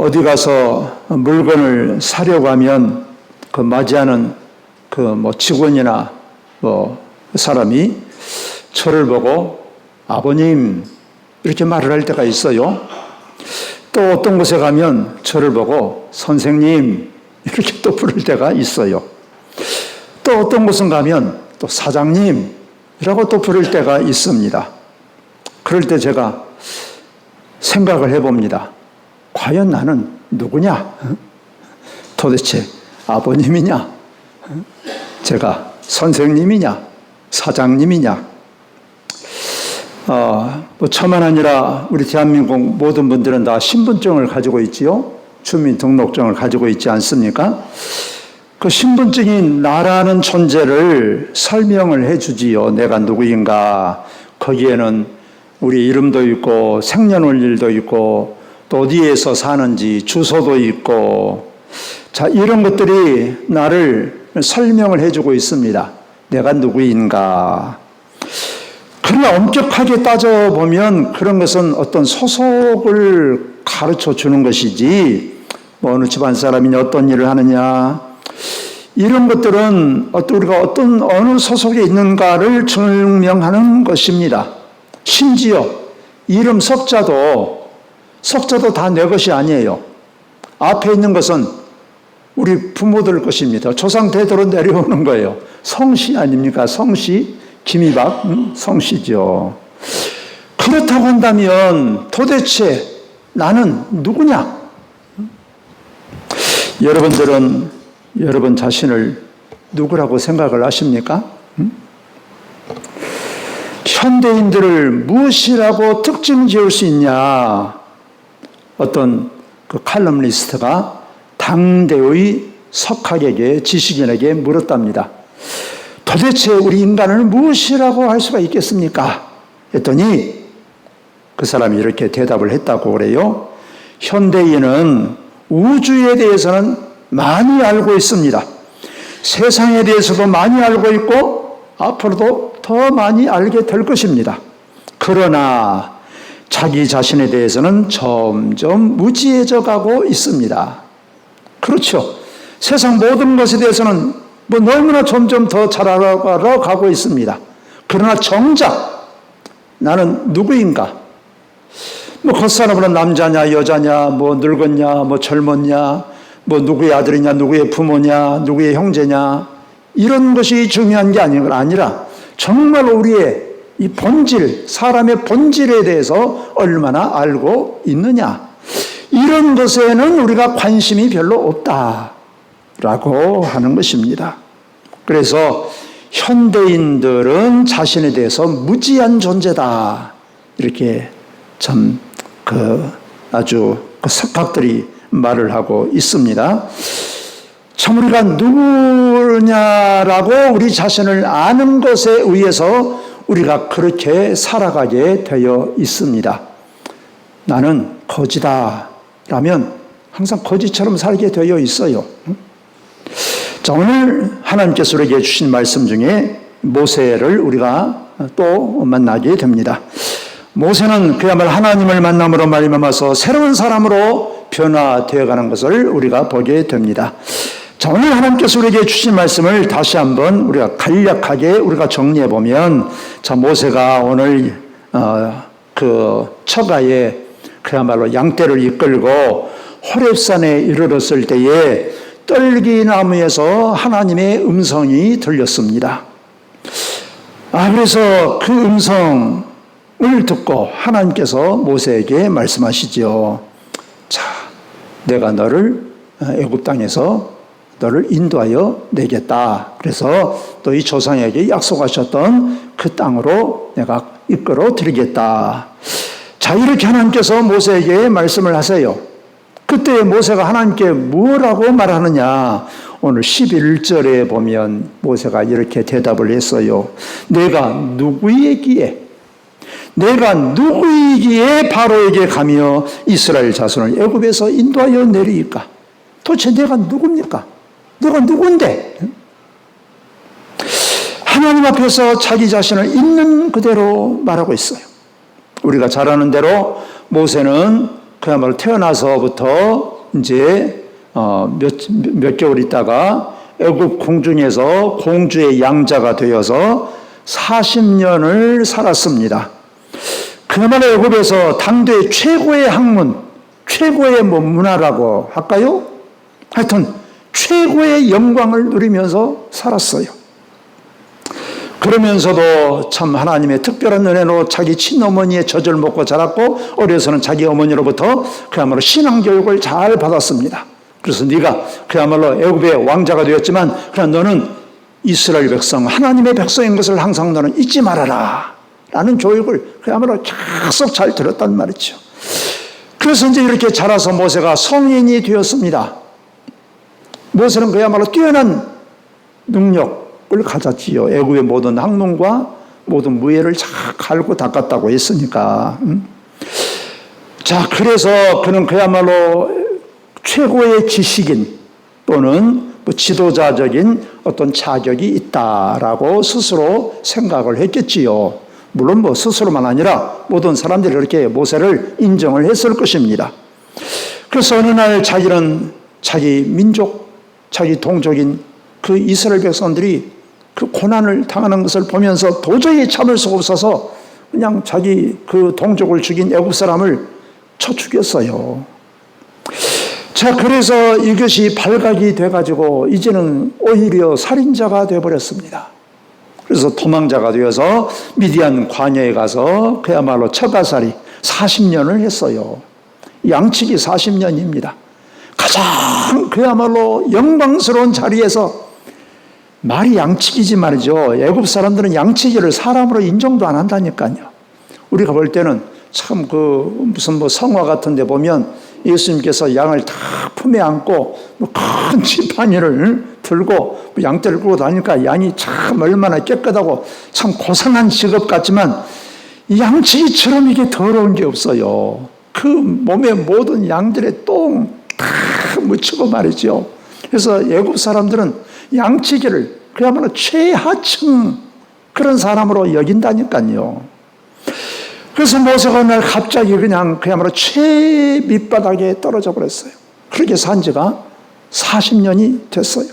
어디 가서 물건을 사려고 하면 그 맞이하는 그 직원이나 사람이 저를 보고 아버님 이렇게 말을 할 때가 있어요. 또 어떤 곳에 가면 저를 보고 선생님 이렇게 또 부를 때가 있어요. 또 어떤 곳은 가면 또 사장님이라고 또 부를 때가 있습니다. 그럴 때 제가 생각을 해봅니다. 과연 나는 누구냐? 도대체 아버님이냐? 제가 선생님이냐? 사장님이냐? 저만 아니라 우리 대한민국 모든 분들은 다 신분증을 가지고 있지요. 주민등록증을 가지고 있지 않습니까? 그 신분증이 나라는 존재를 설명을 해주지요. 내가 누구인가. 거기에는 우리 이름도 있고 생년월일도 있고 또 어디에서 사는지 주소도 있고, 자, 이런 것들이 나를 설명을 해주고 있습니다. 내가 누구인가. 그러나 엄격하게 따져보면 그런 것은 어떤 소속을 가르쳐 주는 것이지, 어느 집안 사람이냐, 어떤 일을 하느냐, 이런 것들은 우리가 어느 소속에 있는가를 증명하는 것입니다. 심지어 이름 석자도 다 내 것이 아니에요. 앞에 있는 것은 우리 부모들 것입니다. 조상 대대로 내려오는 거예요. 성씨 아닙니까? 성씨. 김이박 성씨죠. 그렇다고 한다면 도대체 나는 누구냐? 여러분들은 여러분 자신을 누구라고 생각을 하십니까? 현대인들을 무엇이라고 특징 지을 수 있냐? 어떤 그 칼럼니스트가 당대의 석학에게, 지식인에게 물었답니다. 도대체 우리 인간을 무엇이라고 할 수가 있겠습니까? 했더니 그 사람이 이렇게 대답을 했다고 그래요. 현대인은 우주에 대해서는 많이 알고 있습니다. 세상에 대해서도 많이 알고 있고 앞으로도 더 많이 알게 될 것입니다. 그러나 자기 자신에 대해서는 점점 무지해져 가고 있습니다. 그렇죠. 세상 모든 것에 대해서는 너무나 점점 더 잘 알아가러 가고 있습니다. 그러나 정작 나는 누구인가? 겉사람으로는 남자냐, 여자냐, 늙었냐, 젊었냐, 누구의 아들이냐, 누구의 부모냐, 누구의 형제냐, 이런 것이 중요한 게 아니라 정말 우리의 이 본질, 사람의 본질에 대해서 얼마나 알고 있느냐, 이런 것에는 우리가 관심이 별로 없다라고 하는 것입니다. 그래서 현대인들은 자신에 대해서 무지한 존재다, 이렇게 참 아주 석학들이 말을 하고 있습니다. 참 우리가 누구냐라고 우리 자신을 아는 것에 의해서 우리가 그렇게 살아가게 되어 있습니다. 나는 거지다 라면 항상 거지처럼 살게 되어 있어요. 자, 오늘 하나님께서 우리에게 주신 말씀 중에 모세를 우리가 또 만나게 됩니다. 모세는 그야말로 하나님을 만남으로 말미암아서 새로운 사람으로 변화되어가는 것을 우리가 보게 됩니다. 자, 오늘 하나님께서 우리에게 주신 말씀을 다시 한번 우리가 간략하게 우리가 정리해 보면, 자, 모세가 오늘 그 처가에 그야말로 양떼를 이끌고 호렙산에 이르렀을 때에 떨기나무에서 하나님의 음성이 들렸습니다. 그래서 그 음성을 듣고 하나님께서 모세에게 말씀하시죠. 자, 내가 너를 애굽 땅에서 너를 인도하여 내겠다. 그래서 너희 조상에게 약속하셨던 그 땅으로 내가 이끌어 드리겠다. 자, 이렇게 하나님께서 모세에게 말씀을 하세요. 그때 모세가 하나님께 뭐라고 말하느냐? 오늘 11절에 보면 모세가 이렇게 대답을 했어요. 내가 누구이기에 바로에게 가며 이스라엘 자손을 애굽에서 인도하여 내리까? 도대체 내가 누굽니까? 내가 누군데? 하나님 앞에서 자기 자신을 있는 그대로 말하고 있어요. 우리가 잘 아는 대로 모세는 그야말로 태어나서부터 이제 몇 개월 있다가 애굽 궁중에서 공주의 양자가 되어서 40년을 살았습니다. 그야말로 애굽에서 당대 최고의 학문, 최고의 문화라고 할까요? 하여튼 최고의 영광을 누리면서 살았어요. 그러면서도 참 하나님의 특별한 은혜로 자기 친어머니의 젖을 먹고 자랐고 어려서는 자기 어머니로부터 그야말로 신앙교육을 잘 받았습니다. 그래서 네가 그야말로 애굽의 왕자가 되었지만 그러나 너는 이스라엘 백성, 하나님의 백성인 것을 항상 너는 잊지 말아라 라는 교육을 그야말로 계속 잘 들었단 말이죠. 그래서 이제 이렇게 자라서 모세가 성인이 되었습니다. 모세는 그야말로 뛰어난 능력을 가졌지요. 애굽의 모든 학문과 모든 무예를 잘 갈고 닦았다고 했으니까. 자, 그래서 그는 그야말로 최고의 지식인 또는 지도자적인 어떤 자격이 있다라고 스스로 생각을 했겠지요. 물론 스스로만 아니라 모든 사람들이 그렇게 모세를 인정을 했을 것입니다. 그래서 어느 날 자기는 자기 민족, 자기 동족인 그 이스라엘 백성들이 그 고난을 당하는 것을 보면서 도저히 참을 수가 없어서 그냥 자기 그 동족을 죽인 애굽 사람을 쳐 죽였어요. 자, 그래서 이것이 발각이 돼가지고 이제는 오히려 살인자가 되어버렸습니다. 그래서 도망자가 되어서 미디안 광야에 가서 그야말로 처가살이 40년을 했어요. 양치기 40년입니다. 가장 그야말로 영광스러운 자리에서 말이 양치기지 말이죠. 애굽 사람들은 양치기를 사람으로 인정도 안 한다니까요. 우리가 볼 때는 참 무슨 성화 같은 데 보면 예수님께서 양을 다 품에 안고 큰 지팡이를 들고 양떼를 끌고 다니니까 양이 참 얼마나 깨끗하고 참 고상한 직업 같지만 양치기처럼 이게 더러운 게 없어요. 그 몸에 모든 양들의 똥 다 묻히고 말이죠. 그래서 애굽 사람들은 양치기를 그야말로 최하층 그런 사람으로 여긴다니까요. 그래서 모세가 어느 날 갑자기 그야말로 최밑바닥에 떨어져 버렸어요. 그렇게 산 지가 40년이 됐어요.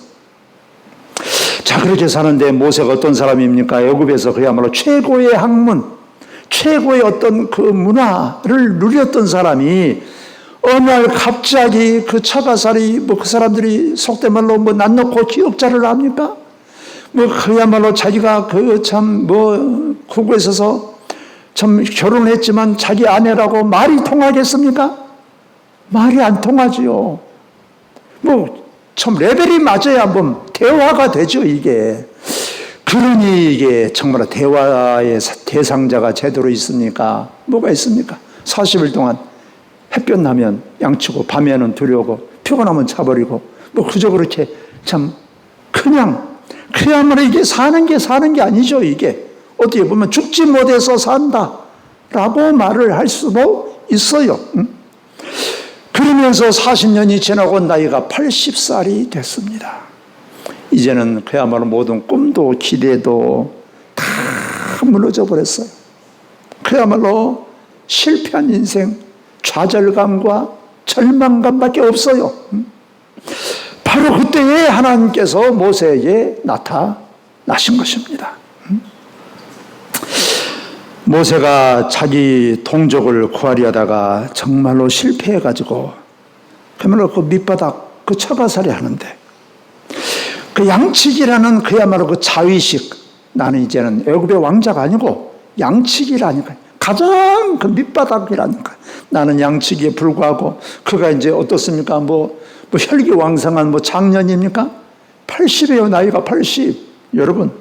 자, 그렇게 사는데 모세가 어떤 사람입니까? 애굽에서 그야말로 최고의 학문, 최고의 어떤 그 문화를 누렸던 사람이 어느 날 갑자기 그 처가살이 그 사람들이 속된 말로 난 놓고 기억자를 합니까? 그야말로 자기가 구구에 있어서 참 결혼했지만 자기 아내라고 말이 통하겠습니까? 말이 안 통하지요. 참 레벨이 맞아야 대화가 되죠, 이게. 그러니 이게 정말 대화의 대상자가 제대로 있습니까? 뭐가 있습니까? 40일 동안 햇볕 나면 양치고 밤에는 두려고 피곤하면 자버리고 그저 그렇게 참 그냥 그야말로 이게 사는 게 아니죠. 이게 어떻게 보면 죽지 못해서 산다라고 말을 할 수도 있어요. 그러면서 40년이 지나고 나이가 80살이 됐습니다. 이제는 그야말로 모든 꿈도 기대도 다 무너져 버렸어요. 그야말로 실패한 인생, 좌절감과 절망감밖에 없어요. 바로 그때에 하나님께서 모세에게 나타나신 것입니다. 모세가 자기 동족을 구하려다가 정말로 실패해가지고 그야말로 그 밑바닥 그 처가살이 하는데 그 양치기라는 그야말로 그 자위식, 나는 이제는 애굽의 왕자가 아니고 양치기라니까 가장 그 밑바닥이라니까. 나는 양치기에 불구하고 그가 이제 어떻습니까? 혈기왕성한 장년입니까? 80이에요. 나이가 80. 여러분.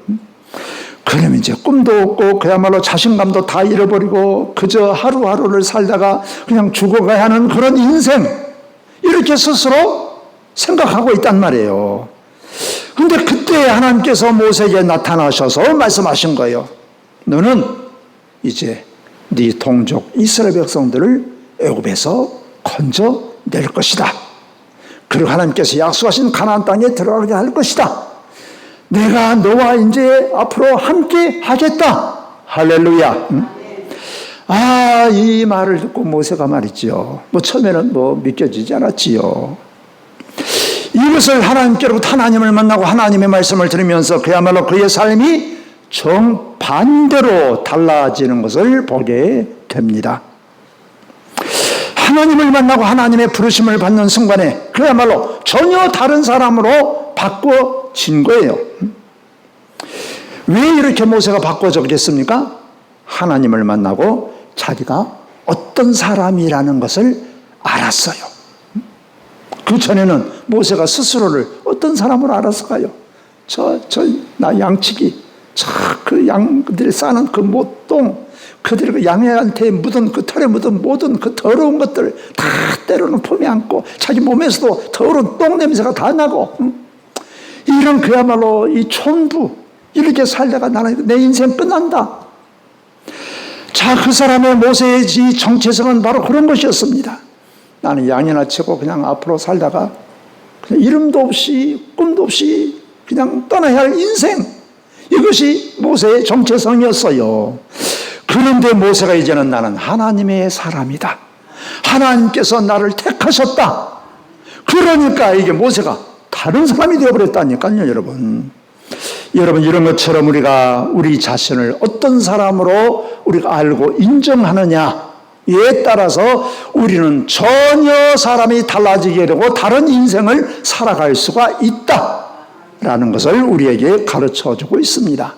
그러면 이제 꿈도 없고 그야말로 자신감도 다 잃어버리고 그저 하루하루를 살다가 그냥 죽어가야 하는 그런 인생. 이렇게 스스로 생각하고 있단 말이에요. 그런데 그때 하나님께서 모세에게 나타나셔서 말씀하신 거예요. 너는 이제 네 동족 이스라엘 백성들을 애굽에서 건져낼 것이다. 그리고 하나님께서 약속하신 가나안 땅에 들어가게 할 것이다. 내가 너와 이제 앞으로 함께 하겠다. 할렐루야. 이 말을 듣고 모세가 말이죠. 처음에는 믿겨지지 않았지요. 이것을 하나님께로부터 하나님을 만나고 하나님의 말씀을 들으면서 그야말로 그의 삶이 정반대로 달라지는 것을 보게 됩니다. 하나님을 만나고 하나님의 부르심을 받는 순간에 그야말로 전혀 다른 사람으로 바꿔진 거예요. 왜 이렇게 모세가 바꿔졌겠습니까? 하나님을 만나고 자기가 어떤 사람이라는 것을 알았어요. 그 전에는 모세가 스스로를 어떤 사람으로 알았을까요? 나 양치기, 그 양들이 싸는 그 못동, 그들이 그 양한테 묻은 그 털에 묻은 모든 그 더러운 것들 다 때로는 품에 안고 자기 몸에서도 더러운 똥 냄새가 다 나고, 이런 그야말로 이 촌부, 이렇게 살다가 나는 내 인생 끝난다. 자, 그 사람의 모세의 이 정체성은 바로 그런 것이었습니다. 나는 양이나 치고 그냥 앞으로 살다가 그냥 이름도 없이 꿈도 없이 그냥 떠나야 할 인생, 이것이 모세의 정체성이었어요. 그런데 모세가 이제는 나는 하나님의 사람이다. 하나님께서 나를 택하셨다. 그러니까 이게 모세가 다른 사람이 되어버렸다니까요, 여러분. 여러분, 이런 것처럼 우리가 우리 자신을 어떤 사람으로 우리가 알고 인정하느냐에 따라서 우리는 전혀 사람이 달라지게 되고 다른 인생을 살아갈 수가 있다라는 것을 우리에게 가르쳐주고 있습니다.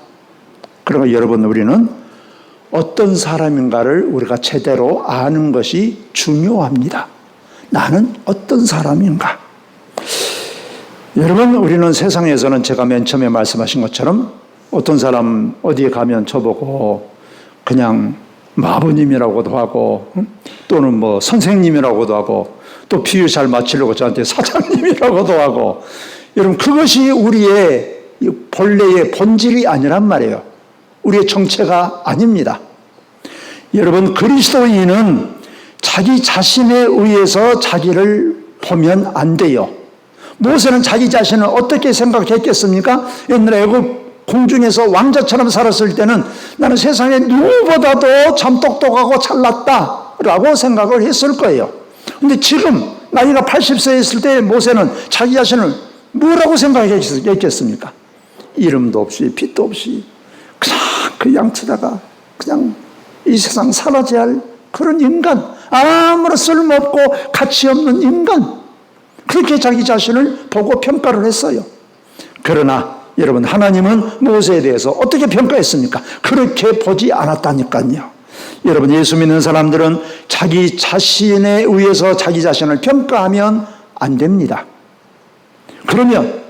그러면 여러분, 우리는 어떤 사람인가를 우리가 제대로 아는 것이 중요합니다. 나는 어떤 사람인가? 여러분, 우리는 세상에서는 제가 맨 처음에 말씀하신 것처럼 어떤 사람 어디에 가면 저보고 그냥 아버님이라고도 하고 또는 선생님이라고도 하고 또 비유 잘 맞추려고 저한테 사장님이라고도 하고, 여러분, 그것이 우리의 본래의 본질이 아니란 말이에요. 우리의 정체가 아닙니다. 여러분, 그리스도인은 자기 자신에 의해서 자기를 보면 안 돼요. 모세는 자기 자신을 어떻게 생각했겠습니까? 옛날에 애굽 궁중에서 왕자처럼 살았을 때는 나는 세상에 누구보다도 참 똑똑하고 잘났다라고 생각을 했을 거예요. 그런데 지금 나이가 80세 했을 때 모세는 자기 자신을 뭐라고 생각했겠습니까? 이름도 없이 빛도 없이 그냥 그 양치다가 그냥 이 세상 사라져야 할 그런 인간, 아무런 쓸모없고 가치 없는 인간, 그렇게 자기 자신을 보고 평가를 했어요. 그러나 여러분, 하나님은 모세에 대해서 어떻게 평가했습니까? 그렇게 보지 않았다니까요. 여러분, 예수 믿는 사람들은 자기 자신에 의해서 자기 자신을 평가하면 안 됩니다. 그러면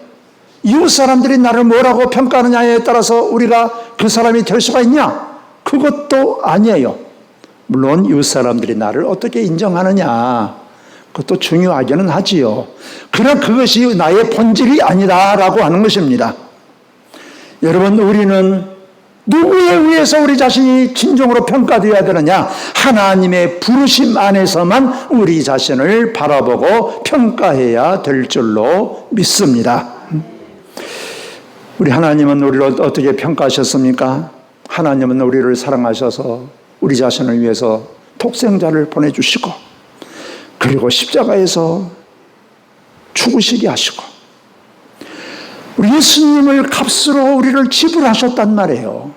이웃 사람들이 나를 뭐라고 평가하느냐에 따라서 우리가 그 사람이 될 수가 있냐? 그것도 아니에요. 물론 이웃 사람들이 나를 어떻게 인정하느냐, 그것도 중요하기는 하지요. 그러나 그것이 나의 본질이 아니다라고 하는 것입니다. 여러분, 우리는 누구에 의해서 우리 자신이 진정으로 평가되어야 되느냐? 하나님의 부르심 안에서만 우리 자신을 바라보고 평가해야 될 줄로 믿습니다. 우리 하나님은 우리를 어떻게 평가하셨습니까? 하나님은 우리를 사랑하셔서 우리 자신을 위해서 독생자를 보내주시고, 그리고 십자가에서 죽으시게 하시고, 우리 예수님을 값으로 우리를 지불하셨단 말이에요.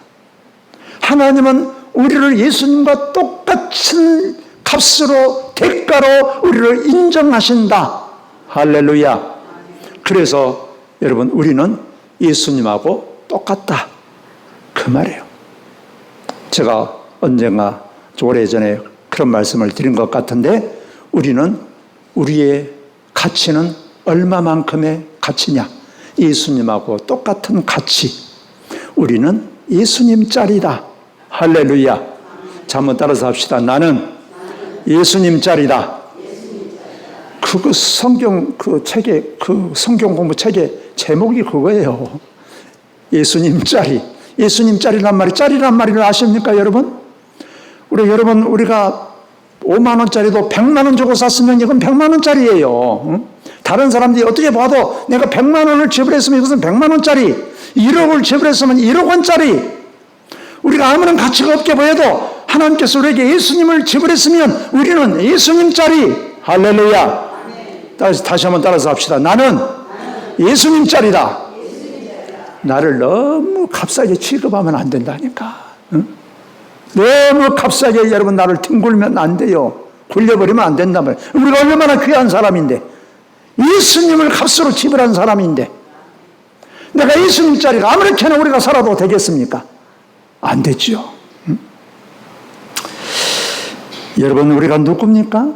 하나님은 우리를 예수님과 똑같은 값으로, 대가로 우리를 인정하신다. 할렐루야. 그래서 여러분, 우리는 예수님하고 똑같다, 그 말이에요. 제가 언젠가 오래전에 그런 말씀을 드린 것 같은데, 우리는 우리의 가치는 얼마만큼의 가치냐? 예수님하고 똑같은 가치. 우리는 예수님짜리다. 할렐루야. 자, 한번 따라서 합시다. 나는 예수님짜리다. 그 성경 책의 성경 공부 책의 제목이 그거예요. 예수님짜리. 예수님짜리란 말이, 짜리란 말을 아십니까, 여러분? 우리가 5만 원짜리도 100만 원 주고 샀으면 이건 100만 원짜리예요. 다른 사람들이 어떻게 봐도 내가 100만 원을 지불했으면 이것은 100만 원짜리, 1억을 지불했으면 1억 원짜리. 우리가 아무런 가치가 없게 보여도 하나님께서 우리에게 예수님을 지불했으면 우리는 예수님짜리. 할렐루야. 다시 한번 따라서 합시다. 나는 예수님짜리다. 나를 너무 값싸게 취급하면 안 된다니까. 응? 너무 값싸게 여러분 나를 뒹굴면 안 돼요. 굴려버리면 안 된단 말이에요. 우리가 얼마나 귀한 사람인데, 예수님을 값으로 지불한 사람인데, 내가 예수님짜리가 아무렇게나 우리가 살아도 되겠습니까? 안 되죠. 응? 여러분, 우리가 누굽니까?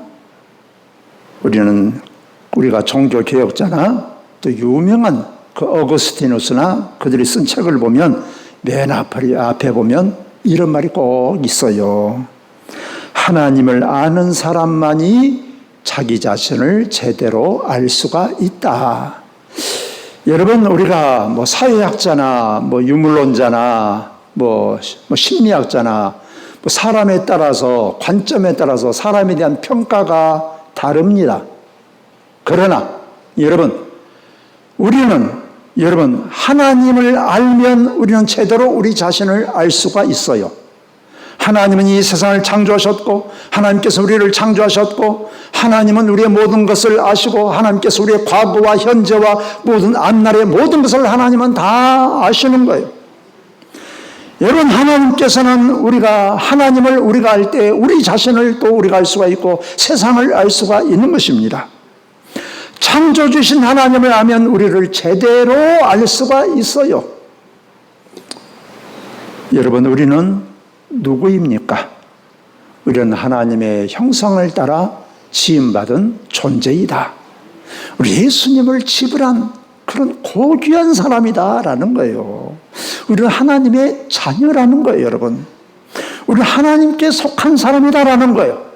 우리가 종교개혁자나 또 유명한 그 어거스티누스나 그들이 쓴 책을 보면 맨 앞에 보면 이런 말이 꼭 있어요. 하나님을 아는 사람만이 자기 자신을 제대로 알 수가 있다. 여러분, 우리가 사회학자나 유물론자나 심리학자나 사람에 따라서, 관점에 따라서 사람에 대한 평가가 다릅니다. 그러나 우리는 하나님을 알면 우리는 제대로 우리 자신을 알 수가 있어요. 하나님은 이 세상을 창조하셨고, 하나님께서 우리를 창조하셨고, 하나님은 우리의 모든 것을 아시고, 하나님께서 우리의 과거와 현재와 모든 앞날의 모든 것을 하나님은 다 아시는 거예요. 여러분, 하나님께서는 하나님을 우리가 알 때 우리 자신을 또 우리가 알 수가 있고 세상을 알 수가 있는 것입니다. 창조주신 하나님을 알면 우리를 제대로 알 수가 있어요. 여러분, 우리는 누구입니까? 우리는 하나님의 형상을 따라 지음받은 존재이다. 우리 예수님을 지불한 그런 고귀한 사람이다라는 거예요. 우리는 하나님의 자녀라는 거예요, 여러분. 우리는 하나님께 속한 사람이다라는 거예요.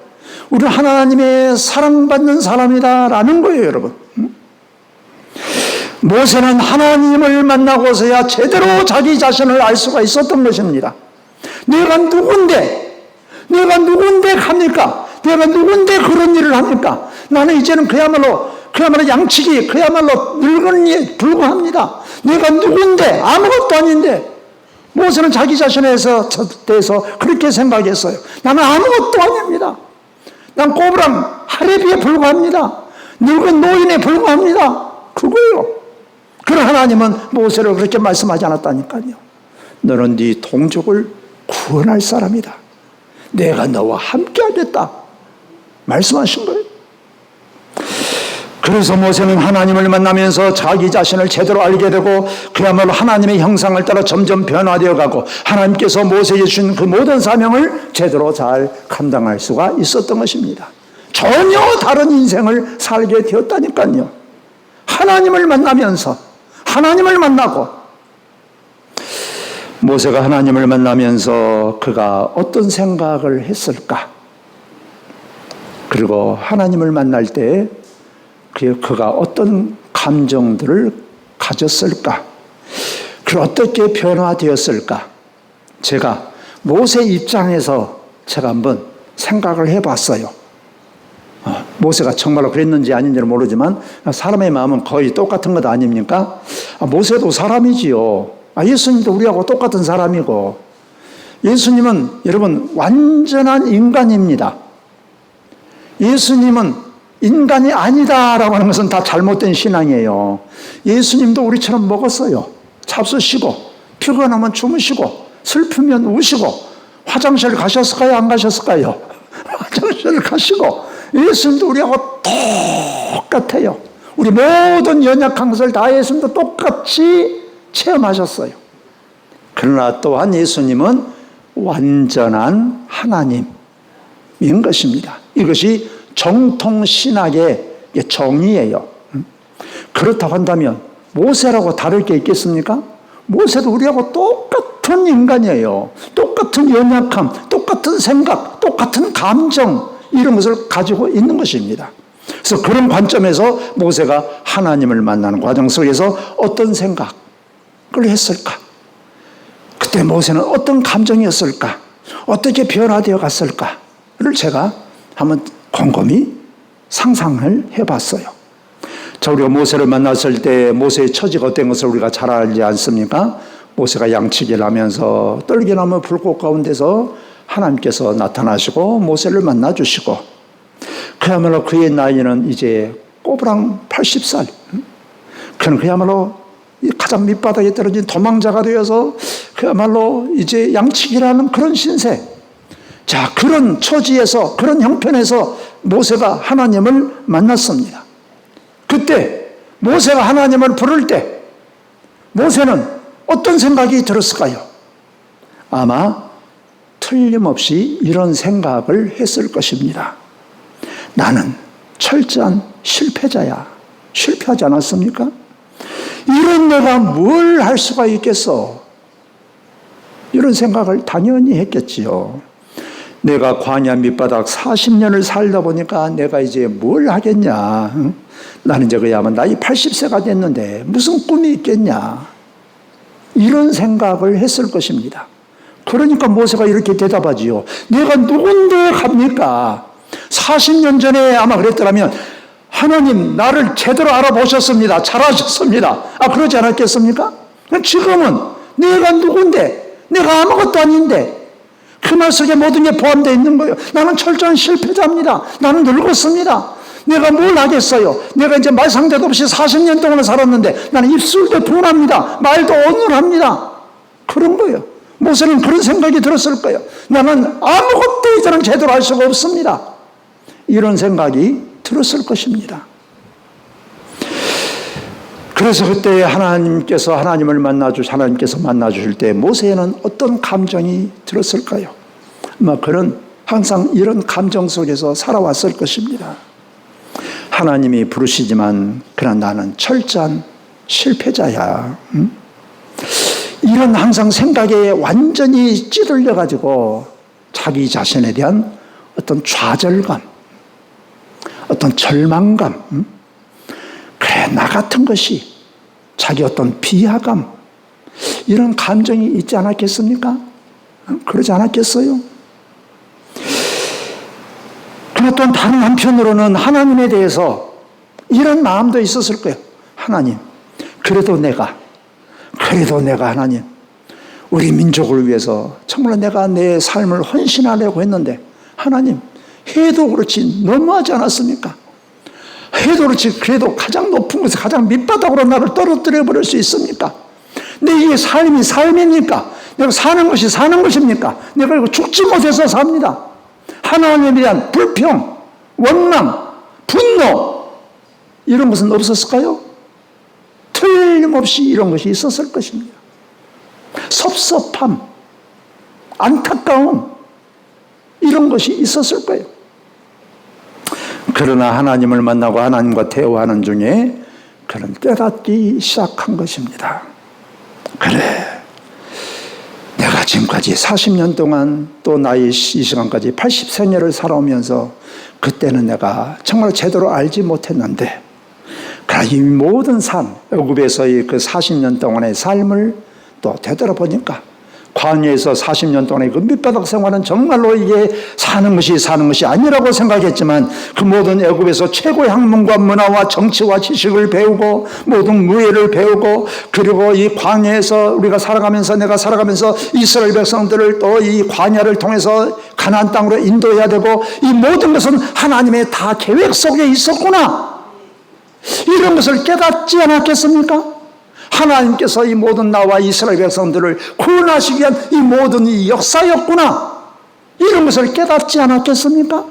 우리는 하나님의 사랑받는 사람이다라는 거예요, 여러분. 모세는 하나님을 만나고서야 제대로 자기 자신을 알 수가 있었던 것입니다. 내가 누군데 합니까? 내가 누군데 그런 일을 합니까? 나는 이제는 그야말로 양치기, 그야말로 늙은 이에 불과합니다. 내가 누군데? 아무것도 아닌데. 모세는 자기 자신에 대해서 그렇게 생각했어요. 나는 아무것도 아닙니다. 난 꼬부랑 하레비에 불과합니다. 늙은 노인에 불과합니다. 그거예요. 그런 하나님은 모세를 그렇게 말씀하지 않았다니까요. 너는 네 동족을 구원할 사람이다. 내가 너와 함께 하겠다. 말씀하신 거예요. 그래서 모세는 하나님을 만나면서 자기 자신을 제대로 알게 되고 그야말로 하나님의 형상을 따라 점점 변화되어 가고 하나님께서 모세에게 주신 그 모든 사명을 제대로 잘 감당할 수가 있었던 것입니다. 전혀 다른 인생을 살게 되었다니까요. 하나님을 만나면서, 하나님을 만나고, 모세가 하나님을 만나면서 그가 어떤 생각을 했을까? 그리고 하나님을 만날 때 그가 어떤 감정들을 가졌을까? 그리고 어떻게 변화되었을까? 제가 모세 입장에서 제가 한번 생각을 해봤어요. 모세가 정말로 그랬는지 아닌지는 모르지만 사람의 마음은 거의 똑같은 것 아닙니까? 모세도 사람이지요. 예수님도 우리하고 똑같은 사람이고, 예수님은 여러분 완전한 인간입니다. 예수님은 인간이 아니다라고 하는 것은 다 잘못된 신앙이에요. 예수님도 우리처럼 먹었어요. 잡수시고, 피곤하면 주무시고, 슬프면 우시고, 화장실 가셨을까요? 안 가셨을까요? 화장실 가시고, 예수님도 우리하고 똑같아요. 우리 모든 연약한 것을 다 예수님도 똑같이 체험하셨어요. 그러나 또한 예수님은 완전한 하나님인 것입니다. 이것이 정통신학의 정의예요. 그렇다고 한다면 모세라고 다를 게 있겠습니까? 모세도 우리하고 똑같은 인간이에요. 똑같은 연약함, 똑같은 생각, 똑같은 감정, 이런 것을 가지고 있는 것입니다. 그래서 그런 관점에서 모세가 하나님을 만나는 과정 속에서 어떤 생각을 했을까? 그때 모세는 어떤 감정이었을까? 어떻게 변화되어 갔을까를 제가 한번 곰곰이 상상을 해봤어요. 자, 우리가 모세를 만났을 때 모세의 처지가 어떤 것을 우리가 잘 알지 않습니까? 모세가 양치기를 하면서 떨기나무 불꽃 가운데서 하나님께서 나타나시고 모세를 만나주시고 그야말로 그의 나이는 이제 꼬부랑 80살. 그는 그야말로 가장 밑바닥에 떨어진 도망자가 되어서 그야말로 이제 양치기라는 그런 신세. 자, 그런 처지에서, 그런 형편에서 모세가 하나님을 만났습니다. 그때 모세가 하나님을 부를 때 모세는 어떤 생각이 들었을까요? 아마 틀림없이 이런 생각을 했을 것입니다. 나는 철저한 실패자야. 실패하지 않았습니까? 이런 내가 뭘 할 수가 있겠어? 이런 생각을 당연히 했겠지요. 내가 광야 밑바닥 40년을 살다 보니까 내가 이제 뭘 하겠냐? 나는 이제 그야말로 나이 80세가 됐는데 무슨 꿈이 있겠냐? 이런 생각을 했을 것입니다. 그러니까 모세가 이렇게 대답하지요. 내가 누군데 갑니까? 40년 전에 아마 그랬더라면 하나님 나를 제대로 알아보셨습니다. 잘하셨습니다. 그러지 않았겠습니까? 지금은 내가 누군데? 내가 아무것도 아닌데 그 말 속에 모든 게 포함되어 있는 거예요. 나는 철저한 실패자입니다. 나는 늙었습니다. 내가 뭘 하겠어요? 내가 이제 말 상대도 없이 40년 동안 살았는데 나는 입술도 둔합니다. 말도 어눌합니다. 그런 거예요. 모세는 그런 생각이 들었을 거예요. 나는 아무것도 이제는 제대로 할 수가 없습니다. 이런 생각이 들었을 것입니다. 그래서 그때 하나님께서 만나주실 때 모세는 어떤 감정이 들었을까요? 아마 그는 항상 이런 감정 속에서 살아왔을 것입니다. 하나님이 부르시지만 그러나 나는 철저한 실패자야. 이런 항상 생각에 완전히 찌들려 가지고 자기 자신에 대한 어떤 좌절감, 어떤 절망감, 그래 나 같은 것이 자기 어떤 비하감, 이런 감정이 있지 않았겠습니까? 그러지 않았겠어요? 그러나 또 다른 한편으로는 하나님에 대해서 이런 마음도 있었을 거예요. 하나님, 그래도 내가 하나님, 우리 민족을 위해서 정말 내가 내 삶을 헌신하려고 했는데 하나님, 해도 그렇지 너무하지 않았습니까? 해도 그렇지 그래도 가장 높은 곳에 가장 밑바닥으로 나를 떨어뜨려 버릴 수 있습니까? 근데 이게 삶이 삶입니까? 내가 사는 것이 사는 것입니까? 내가 이거 죽지 못해서 삽니다. 하나님에 대한 불평, 원망, 분노 이런 것은 없었을까요? 틀림없이 이런 것이 있었을 것입니다. 섭섭함, 안타까움 이런 것이 있었을 거예요. 그러나 하나님을 만나고 하나님과 대화하는 중에 그는 깨닫기 시작한 것입니다. 그래, 내가 지금까지 40년 동안 또 나이 이 시간까지 80세년을 살아오면서 그때는 내가 정말 제대로 알지 못했는데 이 모든 삶, 애굽에서의 그 40년 동안의 삶을 또 되돌아보니까 광야에서 40년 동안의 그 밑바닥 생활은 정말로 이게 사는 것이 아니라고 생각했지만 그 모든 애굽에서 최고의 학문과 문화와 정치와 지식을 배우고 모든 무예를 배우고 그리고 이 광야에서 내가 살아가면서 이스라엘 백성들을 또 이 광야를 통해서 가나안 땅으로 인도해야 되고 이 모든 것은 하나님의 다 계획 속에 있었구나. 이런 것을 깨닫지 않았겠습니까? 하나님께서 이 모든 나와 이스라엘 백성들을 구원하시기 위한 이 모든 이 역사였구나. 이런 것을 깨닫지 않았겠습니까?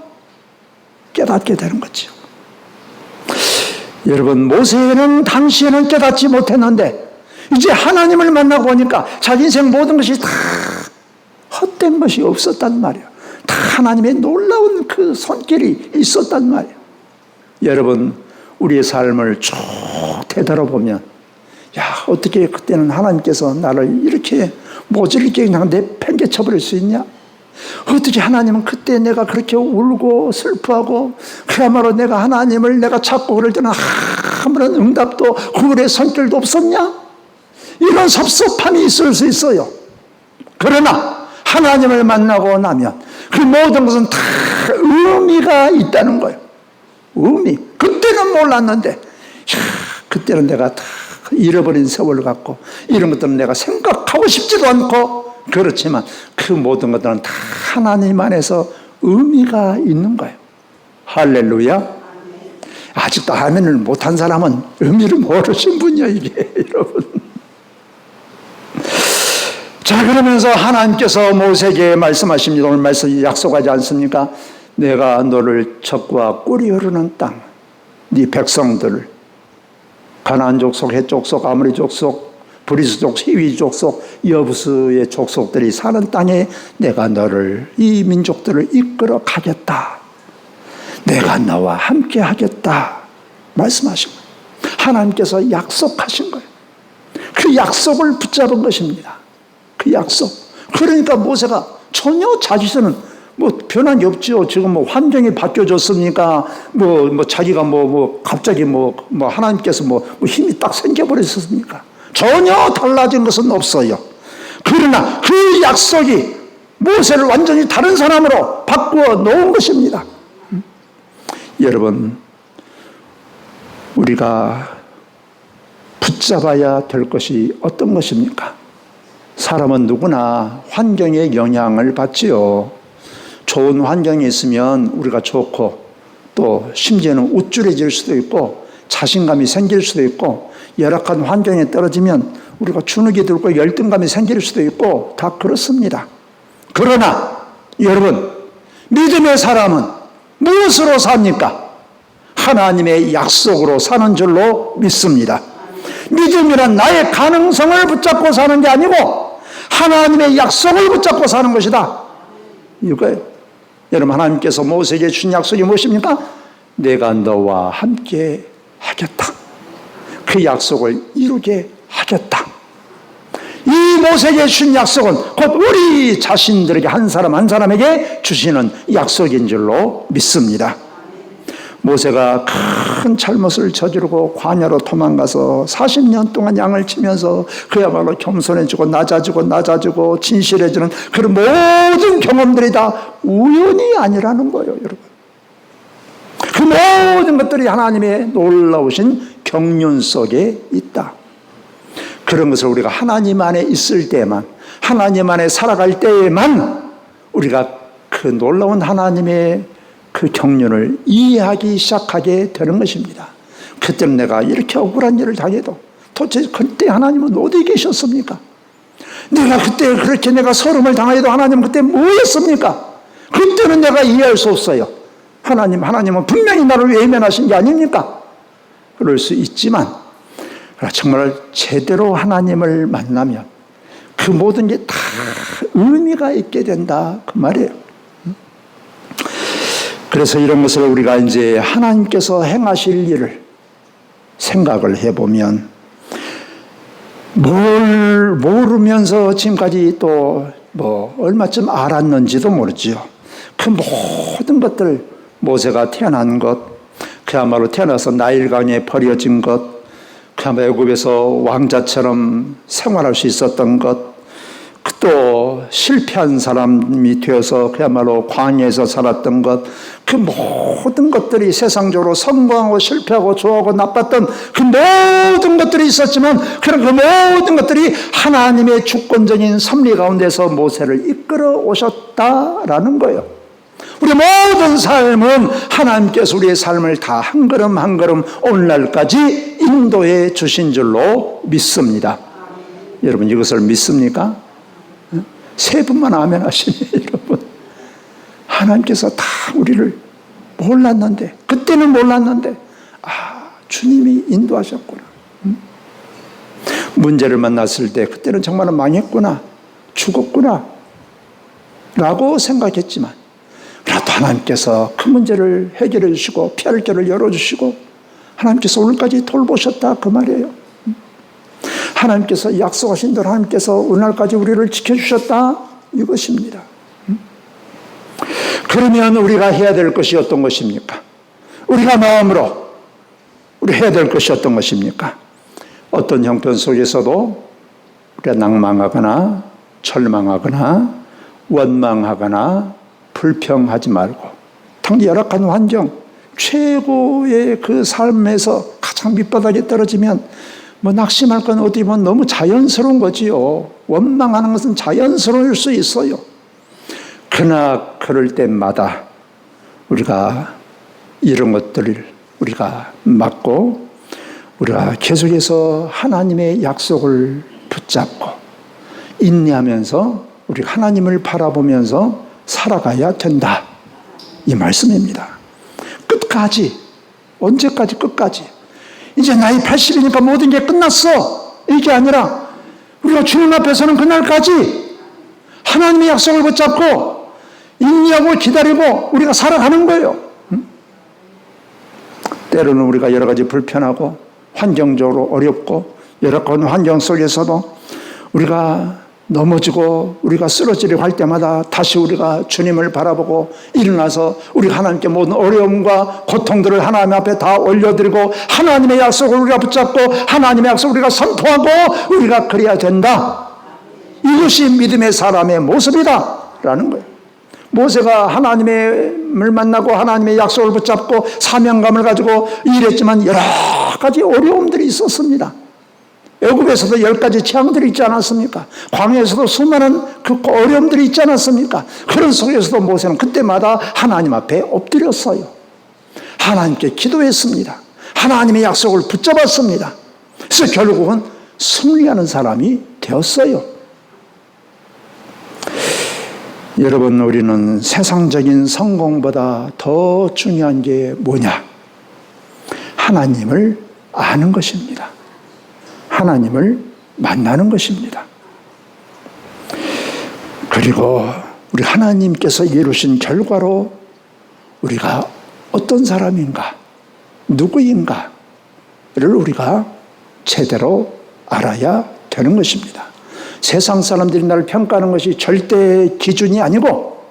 깨닫게 되는 거죠. 여러분, 모세는 당시에는 깨닫지 못했는데 이제 하나님을 만나고 보니까 자기 인생 모든 것이 다 헛된 것이 없었단 말이에요. 다 하나님의 놀라운 그 손길이 있었단 말이에요. 여러분, 우리의 삶을 쭉 되돌아보면 어떻게 그때는 하나님께서 나를 이렇게 모질게 그냥 내팽개쳐버릴 수 있냐? 어떻게 하나님은 그때 내가 그렇게 울고 슬퍼하고 그야말로 내가 하나님을 내가 찾고 그럴 때는 아무런 응답도 구원의 손길도 없었냐? 이런 섭섭함이 있을 수 있어요. 그러나 하나님을 만나고 나면 그 모든 것은 다 의미가 있다는 거예요. 의미. 그때는 몰랐는데 그때는 내가 다 잃어버린 세월을 갖고 이런 것들은 내가 생각하고 싶지도 않고 그렇지만 그 모든 것들은 다 하나님 안에서 의미가 있는 거예요. 할렐루야. 아직도 아멘을 못한 사람은 의미를 모르신 분이야, 이게, 여러분. 자, 그러면서 하나님께서 모세에게 말씀하십니다. 오늘 말씀 약속하지 않습니까? 내가 너를 젖과 꿀이 흐르는 땅, 네 백성들, 가나안 족속, 헷 족속, 아모리 족속, 브리스 족속, 히위 족속, 여부스의 족속들이 사는 땅에 내가 너를, 이 민족들을 이끌어 가겠다. 내가 너와 함께 하겠다. 말씀하신 거예요. 하나님께서 약속하신 거예요. 그 약속을 붙잡은 것입니다. 그 약속. 그러니까 모세가 전혀 자기는 변함이 없죠. 지금 환경이 바뀌어졌으니까 자기가 갑자기 하나님께서 힘이 딱 생겨버렸습니까? 전혀 달라진 것은 없어요. 그러나 그 약속이 모세를 완전히 다른 사람으로 바꾸어 놓은 것입니다. 여러분, 우리가 붙잡아야 될 것이 어떤 것입니까? 사람은 누구나 환경에 영향을 받지요. 좋은 환경이 있으면 우리가 좋고, 또 심지어는 우쭐해질 수도 있고 자신감이 생길 수도 있고, 열악한 환경에 떨어지면 우리가 주눅이 들고 열등감이 생길 수도 있고, 다 그렇습니다. 그러나 여러분, 믿음의 사람은 무엇으로 삽니까? 하나님의 약속으로 사는 줄로 믿습니다. 믿음이란 나의 가능성을 붙잡고 사는 게 아니고 하나님의 약속을 붙잡고 사는 것이다. 이거예요. 여러분, 하나님께서 모세에게 준 약속이 무엇입니까? 내가 너와 함께 하겠다. 그 약속을 이루게 하겠다. 이 모세에게 준 약속은 곧 우리 자신들에게 한 사람 한 사람에게 주시는 약속인 줄로 믿습니다. 모세가 큰 잘못을 저지르고 광야로 도망가서 40년 동안 양을 치면서 그야말로 겸손해지고 낮아지고 진실해지는 그런 모든 경험들이 다 우연이 아니라는 거예요, 여러분. 그 모든 것들이 하나님의 놀라우신 경륜 속에 있다. 그런 것을 우리가 하나님 안에 있을 때만, 하나님 안에 살아갈 때에만 우리가 그 놀라운 하나님의 그 경륜을 이해하기 시작하게 되는 것입니다. 그때는 내가 이렇게 억울한 일을 당해도 도대체 그때 하나님은 어디 계셨습니까? 내가 그때 그렇게 내가 서름을 당해도 하나님은 그때 뭐 했습니까? 그때는 내가 이해할 수 없어요. 하나님은 분명히 나를 외면하신 게 아닙니까? 그럴 수 있지만 정말 제대로 하나님을 만나면 그 모든 게 다 의미가 있게 된다, 그 말이에요. 그래서 이런 것을 우리가 이제 하나님께서 행하실 일을 생각을 해보면, 뭘 모르면서 지금까지 또 얼마쯤 알았는지도 모르죠. 그 모든 것들, 모세가 태어난 것, 그야말로 태어나서 나일강에 버려진 것, 그야말로 애굽에서 왕자처럼 생활할 수 있었던 것, 또 실패한 사람이 되어서 그야말로 광야에서 살았던 것, 그 모든 것들이 세상적으로 성공하고 실패하고 좋아하고 나빴던 그 모든 것들이 있었지만, 그런 그 모든 것들이 하나님의 주권적인 섭리 가운데서 모세를 이끌어 오셨다라는 거예요. 우리 모든 삶은 하나님께서 우리의 삶을 다 한 걸음 한 걸음 오늘날까지 인도해 주신 줄로 믿습니다. 여러분, 이것을 믿습니까? 세 분만 아멘 하시네, 여러분. 하나님께서 다 우리를 몰랐는데, 그때는 몰랐는데, 주님이 인도하셨구나. 문제를 만났을 때 그때는 정말 망했구나, 죽었구나 라고 생각했지만, 그래도 하나님께서 그 문제를 해결해 주시고 피할 길을 열어주시고 하나님께서 오늘까지 돌보셨다, 그 말이에요. 하나님께서 약속하신 대로 하나님께서 오늘까지 우리를 지켜주셨다, 이것입니다. 그러면 우리가 해야 될 것이 어떤 것입니까? 우리가 마음으로 우리 해야 될 것이 어떤 것입니까? 어떤 형편 속에서도 우리가 낭망하거나 절망하거나 원망하거나 불평하지 말고, 당시 열악한 환경, 최고의 그 삶에서 가장 밑바닥에 떨어지면 뭐 낙심할 건 어디 보면 너무 자연스러운 거지요. 원망하는 것은 자연스러울 수 있어요. 그러나 그럴 때마다 우리가 이런 것들을 우리가 막고 우리가 계속해서 하나님의 약속을 붙잡고 인내하면서 우리 하나님을 바라보면서 살아가야 된다. 이 말씀입니다. 끝까지, 언제까지 끝까지. 이제 나이 80이니까 모든 게 끝났어. 이게 아니라 우리가 주님 앞에서는 그날까지 하나님의 약속을 붙잡고 인내하고 기다리고 우리가 살아가는 거예요. 때로는 우리가 여러 가지 불편하고 환경적으로 어렵고 열악한 환경 속에서도 우리가 넘어지고 우리가 쓰러지려고 할 때마다 다시 우리가 주님을 바라보고 일어나서 우리가 하나님께 모든 어려움과 고통들을 하나님 앞에 다 올려드리고 하나님의 약속을 우리가 붙잡고 하나님의 약속을 우리가 선포하고 우리가 그래야 된다. 이것이 믿음의 사람의 모습이다 라는 거예요. 모세가 하나님을 만나고 하나님의 약속을 붙잡고 사명감을 가지고 일했지만 여러 가지 어려움들이 있었습니다. 애굽에서도 10가지 재앙들이 있지 않았습니까? 광야에서도 수많은 그 어려움들이 있지 않았습니까? 그런 속에서도 모세는 그때마다 하나님 앞에 엎드렸어요. 하나님께 기도했습니다. 하나님의 약속을 붙잡았습니다. 그래서 결국은 승리하는 사람이 되었어요. 여러분, 우리는 세상적인 성공보다 더 중요한 게 뭐냐? 하나님을 아는 것입니다. 하나님을 만나는 것입니다. 그리고 우리 하나님께서 이루신 결과로 우리가 어떤 사람인가, 누구인가를 우리가 제대로 알아야 되는 것입니다. 세상 사람들이 나를 평가하는 것이 절대 기준이 아니고,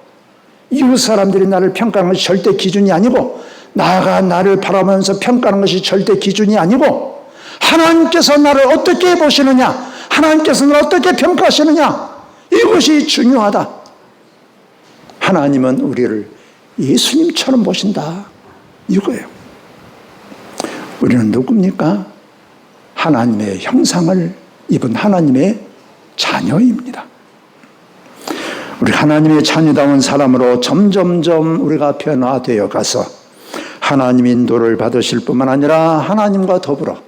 이웃 사람들이 나를 평가하는 것이 절대 기준이 아니고, 나가 나를 바라보면서 평가하는 것이 절대 기준이 아니고, 하나님께서 나를 어떻게 보시느냐, 하나님께서 나를 어떻게 평가하시느냐, 이것이 중요하다. 하나님은 우리를 예수님처럼 보신다, 이거예요. 우리는 누굽니까? 하나님의 형상을 입은 하나님의 자녀입니다. 우리 하나님의 자녀다운 사람으로 점점점 우리가 변화되어 가서 하나님 인도를 받으실 뿐만 아니라 하나님과 더불어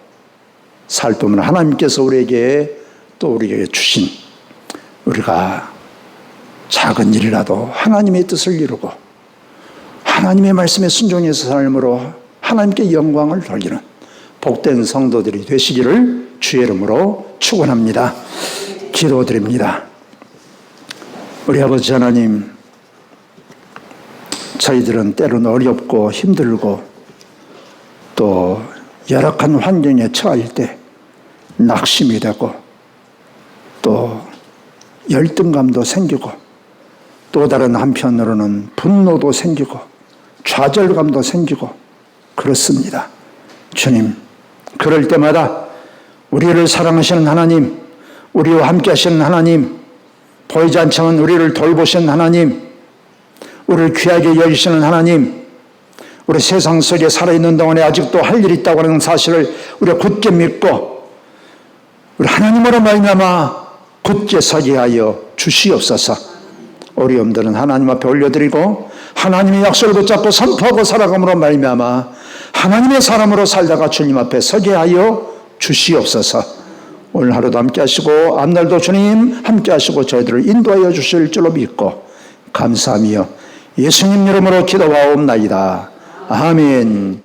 살 뿐만 아니라 하나님께서 우리에게 주신 우리가 작은 일이라도 하나님의 뜻을 이루고 하나님의 말씀에 순종해서 삶으로 하나님께 영광을 돌리는 복된 성도들이 되시기를 주의 이름으로 축원합니다. 기도드립니다. 우리 아버지 하나님, 저희들은 때로는 어렵고 힘들고 또 열악한 환경에 처할 때 낙심이 되고 또 열등감도 생기고 또 다른 한편으로는 분노도 생기고 좌절감도 생기고 그렇습니다. 주님, 그럴 때마다 우리를 사랑하시는 하나님, 우리와 함께 하시는 하나님, 보이지 않지만 우리를 돌보시는 하나님, 우리를 귀하게 여기시는 하나님, 우리 세상 속에 살아있는 동안에 아직도 할 일이 있다고 하는 사실을 우리가 굳게 믿고 우리 하나님으로 말미암아 굳게 서게 하여 주시옵소서. 어려움들은 하나님 앞에 올려드리고 하나님의 약속을 붙잡고 선포하고 살아감으로 말미암아 하나님의 사람으로 살다가 주님 앞에 서게 하여 주시옵소서. 오늘 하루도 함께 하시고 앞날도 주님 함께 하시고 저희들을 인도하여 주실 줄로 믿고 감사하며 예수님 이름으로 기도하옵나이다. 아멘.